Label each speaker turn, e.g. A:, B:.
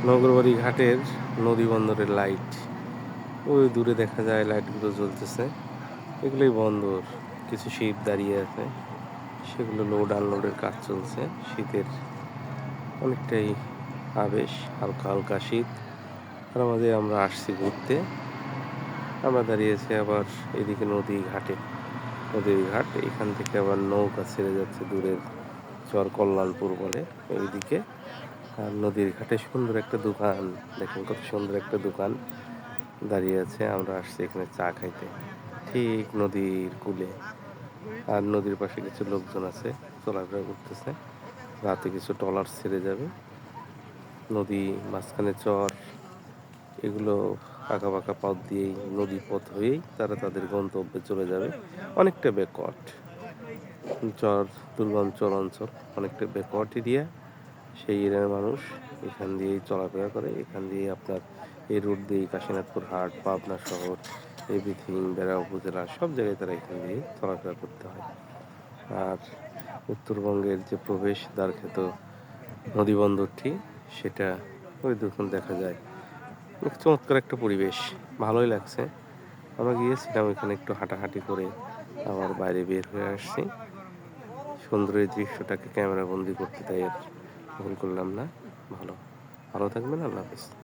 A: নগরবাড়ি ঘাটের নদী বন্দরের লাইট, ওই দূরে দেখা যায় লাইটগুলো জ্বলতেছে। এগুলোই বন্দর। কিছু শিপ দাঁড়িয়ে আছে, সেগুলো লোড আনলোডের কাজ চলছে। শীতের অনেকটাই আবেশ, হালকা হালকা শীত। তার মাঝে আমরা আসছি ঘুরতে। আমরা দাঁড়িয়েছি আবার এদিকে নদীর ঘাট। এখান থেকে আবার নৌকা ছেড়ে যাচ্ছে দূরের চর কল্যাণপুর বলে এইদিকে। আর নদীর ঘাটে সুন্দর একটা দোকান, দেখেন কত সুন্দর একটা দোকান দাঁড়িয়ে আছে। আমরা আসছি এখানে চা খাইতে, ঠিক নদীর কূলে। আর নদীর পাশে কিছু লোকজন আছে, চলাফেরা করতেছে। রাতে কিছু ট্রলার ছেড়ে যাবে। নদী মাঝখানে চর, এগুলো আঁকা বাঁকা পথ দিয়েই, নদী পথ হয়েই তারা তাদের গন্তব্যে চলে যাবে। অনেকটা ব্যাকওয়ার্ড চর, দুর্গম চর অঞ্চল, অনেকটা ব্যাকওয়ার্ড এরিয়া। সেই এরিয়ার মানুষ এখান দিয়েই চলাফেরা করে। এখান দিয়ে আপনার এই রুট দিয়ে কাশীনাথপুর হাট, পাবনা শহর, এভরিথিং, বেড়া উপজেলা সব জায়গায় তারা এখান দিয়ে চলাফেরা করতে হয়। আর উত্তরবঙ্গের যে প্রবেশ দ্বারখ্যাত নদীবন্দরটি, সেটা ওই দেখুন দেখা যায়। অনেক চমৎকার একটা পরিবেশ, ভালোই লাগছে। আমরা গিয়েছিলাম ওইখানে একটু হাঁটাহাঁটি করে আবার বাইরে বের হয়ে আসছি। সুন্দর এই দৃশ্যটাকে ক্যামেরা বন্দি করতে, তাই আর ভুল করলাম না। ভালো ভালো থাকবেন। আল্লাহ হাফেজ।